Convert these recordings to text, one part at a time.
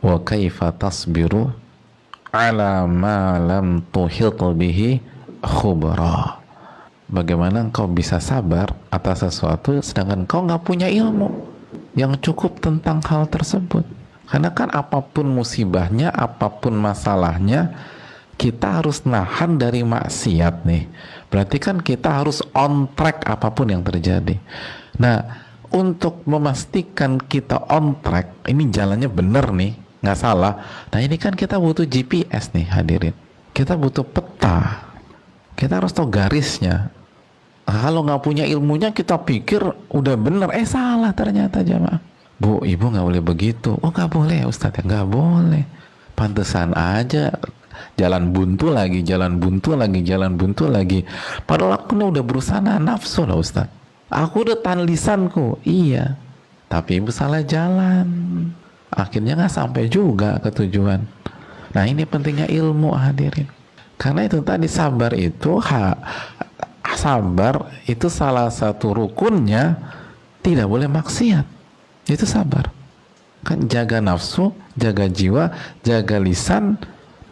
wa kaifa tasbiru ala ma lam tuhit bihi khubra. Bagaimana engkau bisa sabar atas sesuatu sedangkan engkau nggak punya ilmu yang cukup tentang hal tersebut. Karena kan apapun musibahnya, apapun masalahnya, kita harus nahan dari maksiat nih. Berarti kan kita harus on track apapun yang terjadi. Nah, untuk memastikan kita on track, ini jalannya bener nih, nggak salah. Nah, ini kan kita butuh GPS nih hadirin. Kita butuh peta. Kita harus tahu garisnya. Kalau nggak punya ilmunya, kita pikir udah bener, salah ternyata jamaah. Bu, ibu nggak boleh begitu. Oh, nggak boleh Ustadz, ya nggak boleh. Pantesan aja jalan buntu lagi, jalan buntu lagi, jalan buntu lagi. Padahal aku udah berusaha nafsu lah Ustadz. Aku udah tahan lisanku, iya. Tapi ibu salah jalan. Akhirnya nggak sampai juga ke tujuan. Nah, ini pentingnya ilmu hadirin. Karena itu tadi sabar itu sabar itu salah satu rukunnya, tidak boleh maksiat. Itu sabar. Kan jaga nafsu, jaga jiwa, jaga lisan,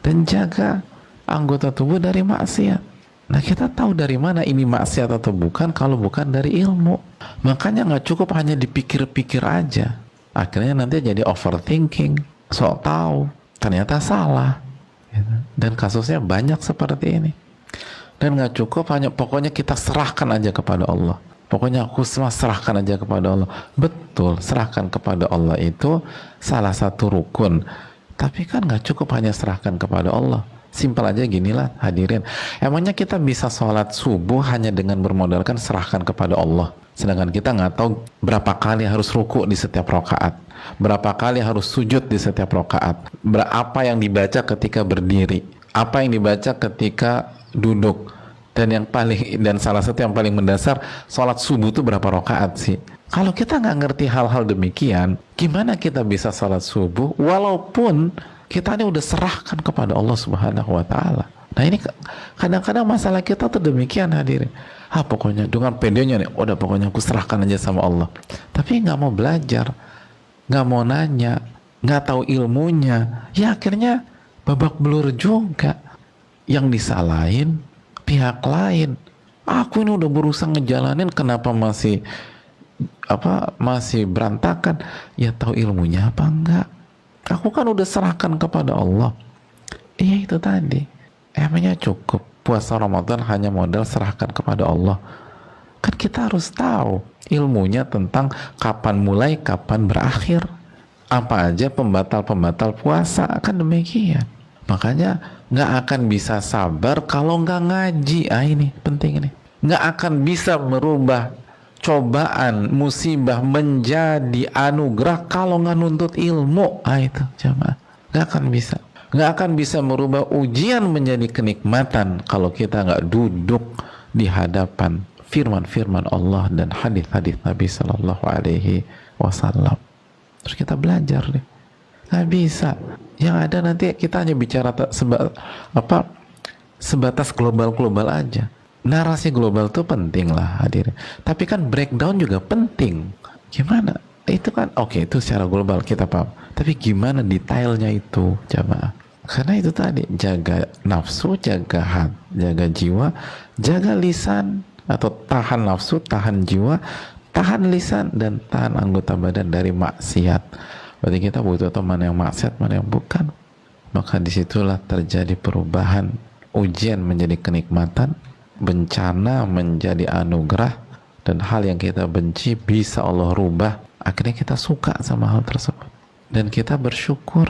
dan jaga anggota tubuh dari maksiat. Nah, kita tahu dari mana ini maksiat atau bukan kalau bukan dari ilmu. Makanya nggak cukup hanya dipikir-pikir aja. Akhirnya nanti jadi overthinking, sok tahu, ternyata salah. Dan kasusnya banyak seperti ini. Dan nggak cukup hanya pokoknya kita serahkan aja kepada Allah. Pokoknya aku serahkan aja kepada Allah. Betul, serahkan kepada Allah itu salah satu rukun. Tapi kan nggak cukup hanya serahkan kepada Allah. Simpel aja ginilah hadirin. Emangnya kita bisa sholat subuh hanya dengan bermodalkan serahkan kepada Allah. Sedangkan kita nggak tahu berapa kali harus ruku di setiap rakaat, berapa kali harus sujud di setiap rakaat, apa yang dibaca ketika berdiri, apa yang dibaca ketika duduk. Dan salah satu yang paling mendasar, sholat subuh itu berapa rakaat sih? Kalau kita nggak ngerti hal-hal demikian, gimana kita bisa sholat subuh walaupun kita ini udah serahkan kepada Allah Subhanahu wa Ta'ala? Nah, ini kadang-kadang masalah kita tuh demikian hadirin. Pokoknya dengan pedenya nih, udah pokoknya aku serahkan aja sama Allah. Tapi nggak mau belajar, nggak mau nanya, nggak tahu ilmunya, ya akhirnya babak belur juga. Yang disalahin pihak lain. Aku ini udah berusaha ngejalanin, kenapa masih berantakan? Ya tahu ilmunya apa enggak? Aku kan udah serahkan kepada Allah. Iya itu tadi. Emangnya cukup puasa Ramadan hanya modal serahkan kepada Allah? Kan kita harus tahu ilmunya tentang kapan mulai, kapan berakhir. Apa aja pembatal-pembatal puasa, kan demikian. Makanya nggak akan bisa sabar kalau nggak ngaji. Ini penting ini. Nggak akan bisa merubah cobaan, musibah menjadi anugerah kalau nggak nuntut ilmu. Itu jamaah. Nggak akan bisa. Nggak akan bisa merubah ujian menjadi kenikmatan kalau kita nggak duduk di hadapan firman-firman Allah dan hadis-hadis Nabi Sallallahu Alaihi Wasallam. Terus kita belajar deh. Nggak bisa. Yang ada nanti kita hanya bicara sebatas global-global aja. Narasi global itu penting lah hadirin. Tapi kan breakdown juga penting. Gimana? Itu kan oke, itu secara global kita paham. Tapi gimana detailnya itu jamaah? Karena itu tadi, jaga nafsu, jaga hati, jaga jiwa, jaga lisan, atau tahan nafsu, tahan jiwa, tahan lisan, dan tahan anggota badan dari maksiat. Berarti kita butuh tahu mana yang maksiat, mana yang bukan. Maka disitulah terjadi perubahan. Ujian menjadi kenikmatan, bencana menjadi anugerah, dan hal yang kita benci bisa Allah rubah. Akhirnya kita suka sama hal tersebut. Dan kita bersyukur